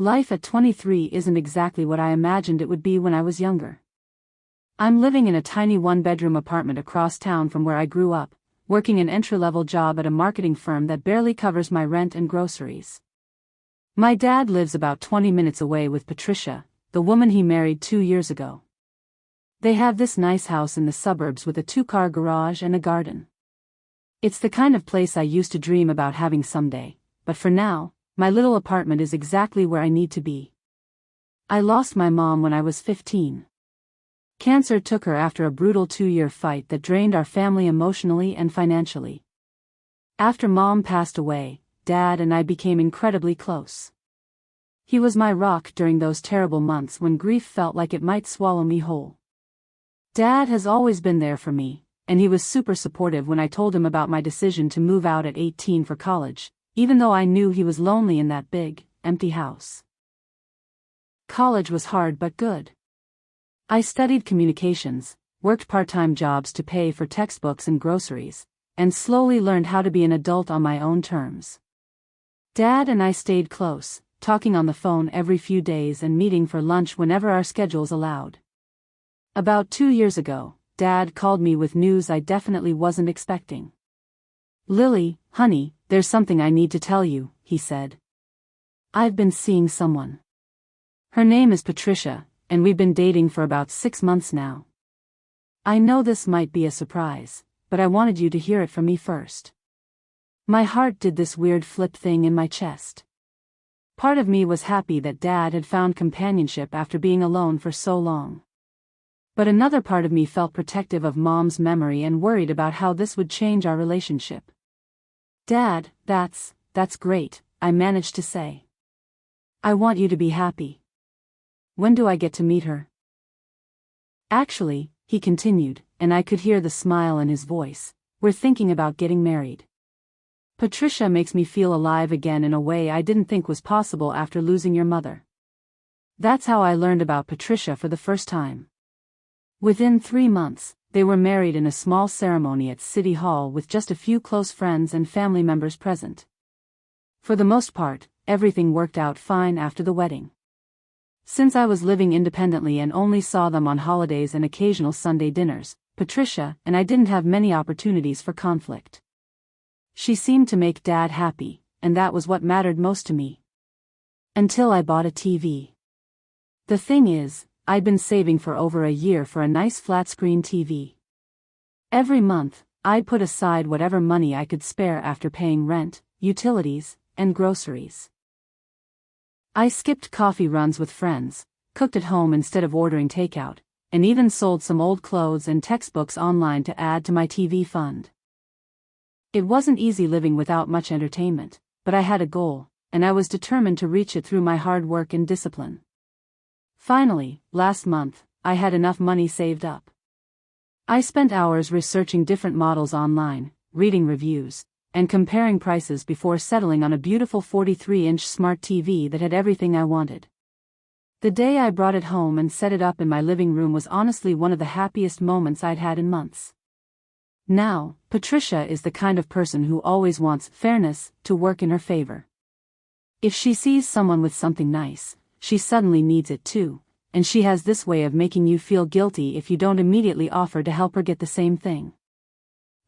Life at 23 isn't exactly what I imagined it would be when I was younger. I'm living in a tiny one-bedroom apartment across town from where I grew up, working an entry-level job at a marketing firm that barely covers my rent and groceries. My dad lives about 20 minutes away with Patricia, the woman he married 2 years ago. They have this nice house in the suburbs with a 2-car garage and a garden. It's the kind of place I used to dream about having someday, but for now, my little apartment is exactly where I need to be. I lost my mom when I was 15. Cancer took her after a brutal 2-year fight that drained our family emotionally and financially. After Mom passed away, Dad and I became incredibly close. He was my rock during those terrible months when grief felt like it might swallow me whole. Dad has always been there for me, and he was super supportive when I told him about my decision to move out at 18 for college, even though I knew he was lonely in that big, empty house. College was hard but good. I studied communications, worked part-time jobs to pay for textbooks and groceries, and slowly learned how to be an adult on my own terms. Dad and I stayed close, talking on the phone every few days and meeting for lunch whenever our schedules allowed. About 2 years ago, Dad called me with news I definitely wasn't expecting. "Lily, honey, there's something I need to tell you," he said. "I've been seeing someone. Her name is Patricia, and we've been dating for about 6 months now. I know this might be a surprise, but I wanted you to hear it from me first." My heart did this weird flip thing in my chest. Part of me was happy that Dad had found companionship after being alone for so long. But another part of me felt protective of Mom's memory and worried about how this would change our relationship. "Dad, that's great," I managed to say. "I want you to be happy. When do I get to meet her?" "Actually," he continued, and I could hear the smile in his voice, "we're thinking about getting married. Patricia makes me feel alive again in a way I didn't think was possible after losing your mother." That's how I learned about Patricia for the first time. Within 3 months, they were married in a small ceremony at City Hall with just a few close friends and family members present. For the most part, everything worked out fine after the wedding. Since I was living independently and only saw them on holidays and occasional Sunday dinners, Patricia and I didn't have many opportunities for conflict. She seemed to make Dad happy, and that was what mattered most to me. Until I bought a TV. The thing is, I'd been saving for over a year for a nice flat-screen TV. Every month, I'd put aside whatever money I could spare after paying rent, utilities, and groceries. I skipped coffee runs with friends, cooked at home instead of ordering takeout, and even sold some old clothes and textbooks online to add to my TV fund. It wasn't easy living without much entertainment, but I had a goal, and I was determined to reach it through my hard work and discipline. Finally, last month, I had enough money saved up. I spent hours researching different models online, reading reviews, and comparing prices before settling on a beautiful 43-inch smart TV that had everything I wanted. The day I brought it home and set it up in my living room was honestly one of the happiest moments I'd had in months. Now, Patricia is the kind of person who always wants fairness to work in her favor. If she sees someone with something nice, she suddenly needs it too, and she has this way of making you feel guilty if you don't immediately offer to help her get the same thing.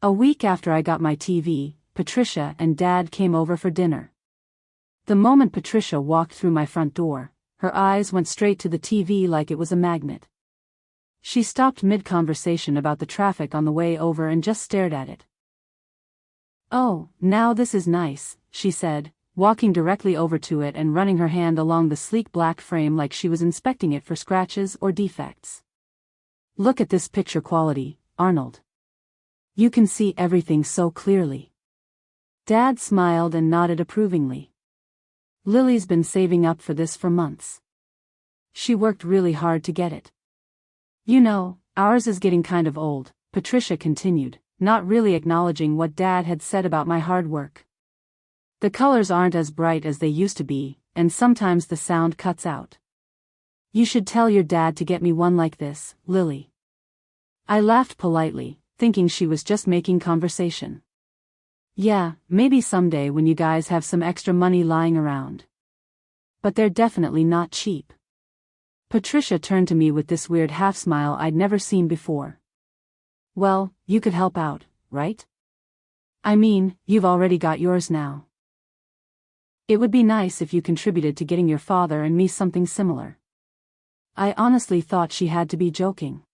A week after I got my TV, Patricia and Dad came over for dinner. The moment Patricia walked through my front door, her eyes went straight to the TV like it was a magnet. She stopped mid-conversation about the traffic on the way over and just stared at it. "Oh, now this is nice," she said, walking directly over to it and running her hand along the sleek black frame like she was inspecting it for scratches or defects. "Look at this picture quality, Arnold. You can see everything so clearly." Dad smiled and nodded approvingly. "Lily's been saving up for this for months. She worked really hard to get it. You know, ours is getting kind of old," Patricia continued, not really acknowledging what Dad had said about my hard work. "The colors aren't as bright as they used to be, and sometimes the sound cuts out. You should tell your dad to get me one like this, Lily." I laughed politely, thinking she was just making conversation. "Yeah, maybe someday when you guys have some extra money lying around." but they're definitely not cheap. Patricia turned to me with this weird half-smile I'd never seen before. Well, you could help out, right? I mean, you've already got yours now. It would be nice if you contributed to getting your father and me something similar. I honestly thought she had to be joking.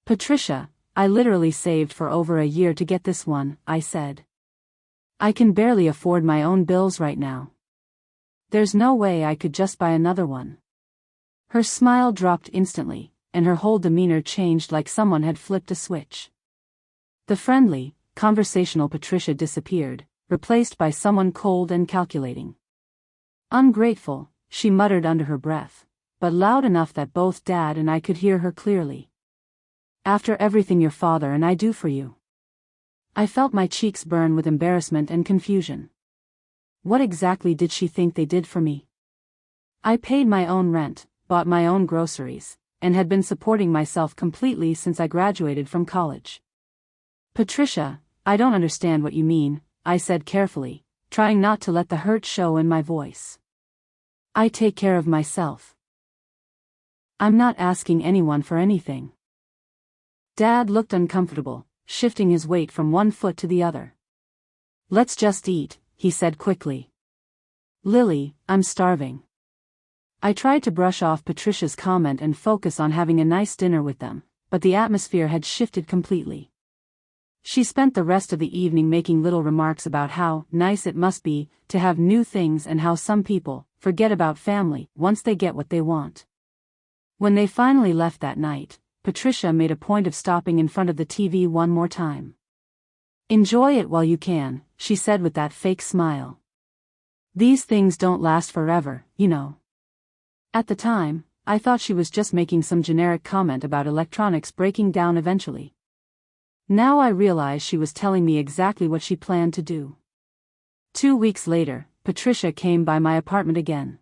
Patricia, I literally saved for over a year to get this one, I said. I can barely afford my own bills right now. There's no way I could just buy another one. Her smile dropped instantly, and her whole demeanor changed like someone had flipped a switch. The friendly, conversational Patricia disappeared, replaced by someone cold and calculating. Ungrateful, she muttered under her breath, but loud enough that both Dad and I could hear her clearly. After everything your father and I do for you. I felt my cheeks burn with embarrassment and confusion. What exactly did she think they did for me? I paid my own rent, bought my own groceries, and had been supporting myself completely since I graduated from college. Patricia, I don't understand what you mean, I said carefully, trying not to let the hurt show in my voice. I take care of myself. I'm not asking anyone for anything. Dad looked uncomfortable, shifting his weight from one foot to the other. Let's just eat, he said quickly. Lily, I'm starving. I tried to brush off Patricia's comment and focus on having a nice dinner with them, but the atmosphere had shifted completely. She spent the rest of the evening making little remarks about how nice it must be to have new things and how some people forget about family once they get what they want. When they finally left that night, Patricia made a point of stopping in front of the TV one more time. Enjoy it while you can, she said with that fake smile. These things don't last forever, you know. At the time, I thought she was just making some generic comment about electronics breaking down eventually. Now I realize she was telling me exactly what she planned to do. 2 weeks later, Patricia came by my apartment again.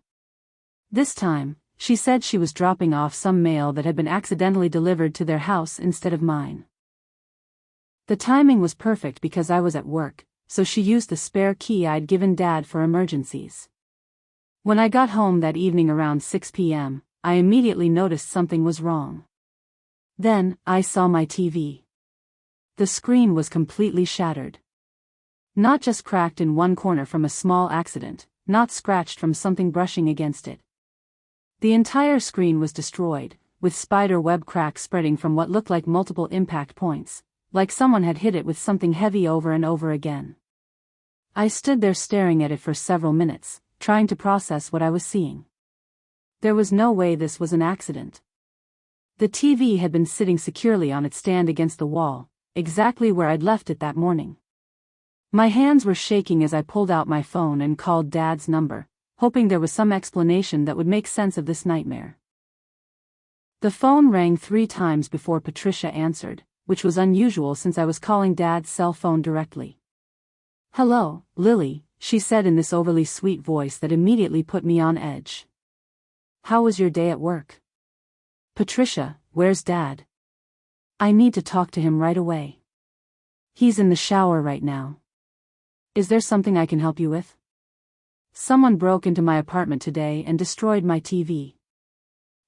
This time, she said she was dropping off some mail that had been accidentally delivered to their house instead of mine. The timing was perfect because I was at work, so she used the spare key I'd given Dad for emergencies. When I got home that evening around 6 p.m., I immediately noticed something was wrong. Then, I saw my TV. The screen was completely shattered. Not just cracked in one corner from a small accident, not scratched from something brushing against it. The entire screen was destroyed, with spider web cracks spreading from what looked like multiple impact points, like someone had hit it with something heavy over and over again. I stood there staring at it for several minutes, trying to process what I was seeing. There was no way this was an accident. The TV had been sitting securely on its stand against the wall, exactly where I'd left it that morning. My hands were shaking as I pulled out my phone and called Dad's number, hoping there was some explanation that would make sense of this nightmare. The phone rang 3 times before Patricia answered, which was unusual since I was calling Dad's cell phone directly. Hello, Lily, she said in this overly sweet voice that immediately put me on edge. How was your day at work? Patricia, where's Dad? I need to talk to him right away. He's in the shower right now. Is there something I can help you with? Someone broke into my apartment today and destroyed my TV.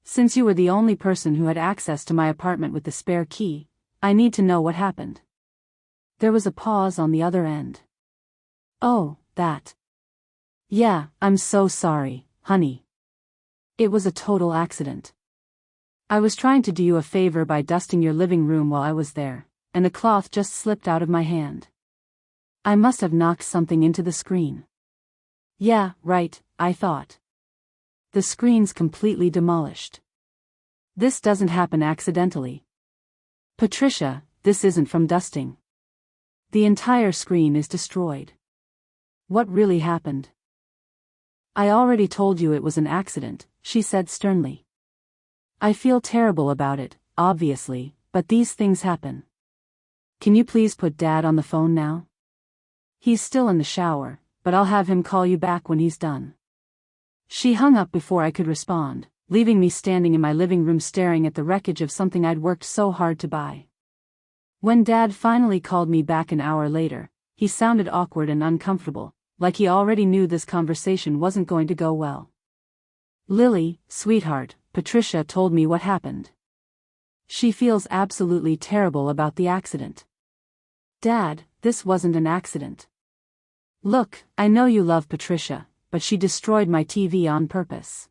Since you were the only person who had access to my apartment with the spare key, I need to know what happened. There was a pause on the other end. Oh, that. Yeah, I'm so sorry, honey. It was a total accident. I was trying to do you a favor by dusting your living room while I was there, and the cloth just slipped out of my hand. I must have knocked something into the screen. Yeah, right, I thought. The screen's completely demolished. This doesn't happen accidentally. Patricia, this isn't from dusting. The entire screen is destroyed. What really happened? I already told you it was an accident, she said sternly. I feel terrible about it, obviously, but these things happen. Can you please put Dad on the phone now? He's still in the shower, but I'll have him call you back when he's done. She hung up before I could respond, leaving me standing in my living room staring at the wreckage of something I'd worked so hard to buy. When Dad finally called me back an hour later, he sounded awkward and uncomfortable, like he already knew this conversation wasn't going to go well. Lily, sweetheart, Patricia told me what happened. She feels absolutely terrible about the accident. Dad, this wasn't an accident. Look, I know you love Patricia, but she destroyed my TV on purpose.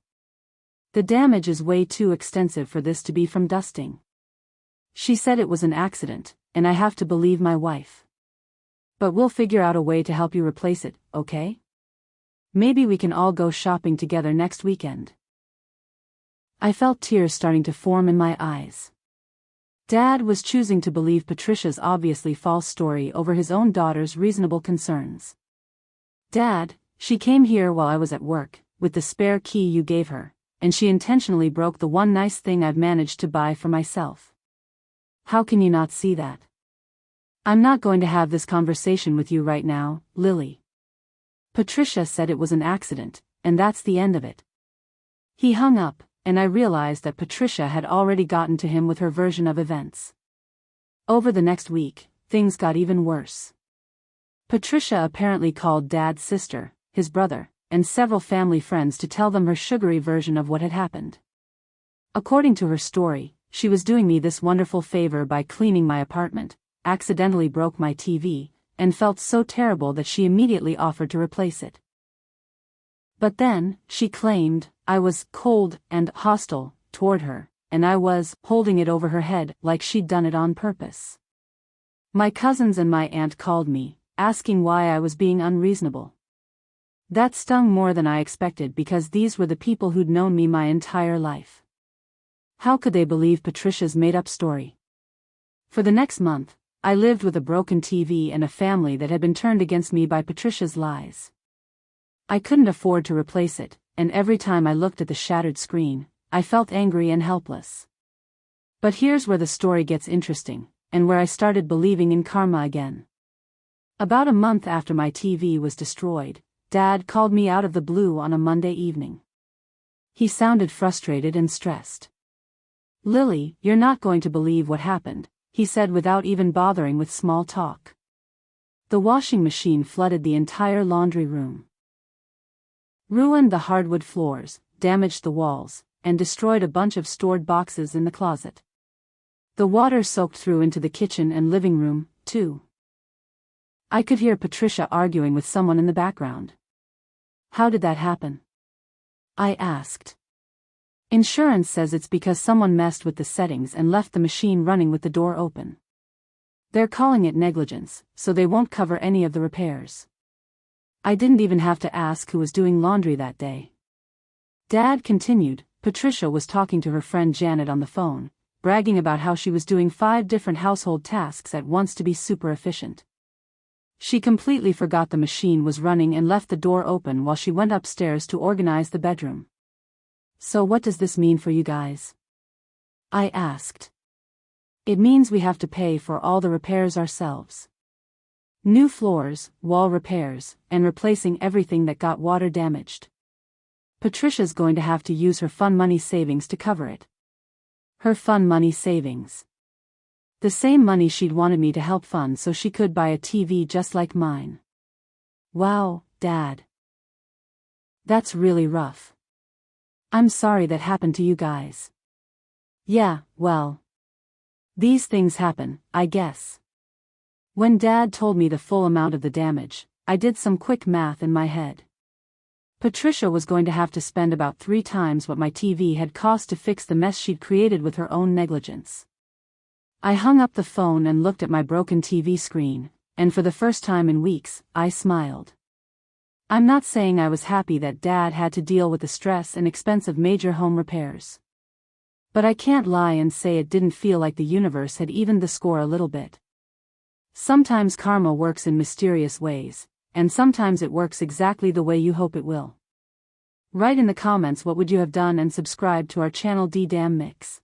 The damage is way too extensive for this to be from dusting. She said it was an accident, and I have to believe my wife. But we'll figure out a way to help you replace it, okay? Maybe we can all go shopping together next weekend. I felt tears starting to form in my eyes. Dad was choosing to believe Patricia's obviously false story over his own daughter's reasonable concerns. Dad, she came here while I was at work, with the spare key you gave her, and she intentionally broke the one nice thing I've managed to buy for myself. How can you not see that? I'm not going to have this conversation with you right now, Lily. Patricia said it was an accident, and that's the end of it. He hung up, and I realized that Patricia had already gotten to him with her version of events. Over the next week, things got even worse. Patricia apparently called Dad's sister, his brother, and several family friends to tell them her sugary version of what had happened. According to her story, she was doing me this wonderful favor by cleaning my apartment, accidentally broke my TV, and felt so terrible that she immediately offered to replace it. But then, she claimed, I was cold and hostile toward her, and I was holding it over her head like she'd done it on purpose. My cousins and my aunt called me, asking why I was being unreasonable. That stung more than I expected because these were the people who'd known me my entire life. How could they believe Patricia's made-up story? For the next month, I lived with a broken TV and a family that had been turned against me by Patricia's lies. I couldn't afford to replace it, and every time I looked at the shattered screen, I felt angry and helpless. But here's where the story gets interesting, and where I started believing in karma again. About a month after my TV was destroyed, Dad called me out of the blue on a Monday evening. He sounded frustrated and stressed. Lily, you're not going to believe what happened, he said without even bothering with small talk. The washing machine flooded the entire laundry room. Ruined the hardwood floors, damaged the walls, and destroyed a bunch of stored boxes in the closet. The water soaked through into the kitchen and living room, too. I could hear Patricia arguing with someone in the background. How did that happen? I asked. Insurance says it's because someone messed with the settings and left the machine running with the door open. They're calling it negligence, so they won't cover any of the repairs. I didn't even have to ask who was doing laundry that day. Dad continued. Patricia was talking to her friend Janet on the phone, bragging about how she was doing 5 different household tasks at once to be super efficient. She completely forgot the machine was running and left the door open while she went upstairs to organize the bedroom. So what does this mean for you guys? I asked. It means we have to pay for all the repairs ourselves. New floors, wall repairs, and replacing everything that got water damaged. Patricia's going to have to use her fun money savings to cover it. Her fun money savings. The same money she'd wanted me to help fund so she could buy a TV just like mine. Wow, Dad. That's really rough. I'm sorry that happened to you guys. Yeah, well. These things happen, I guess. When Dad told me the full amount of the damage, I did some quick math in my head. Patricia was going to have to spend about 3 times what my TV had cost to fix the mess she'd created with her own negligence. I hung up the phone and looked at my broken TV screen, and for the first time in weeks, I smiled. I'm not saying I was happy that Dad had to deal with the stress and expense of major home repairs. But I can't lie and say it didn't feel like the universe had evened the score a little bit. Sometimes karma works in mysterious ways, and sometimes it works exactly the way you hope it will. Write in the comments what would you have done and subscribe to our channel D-Damn Mix.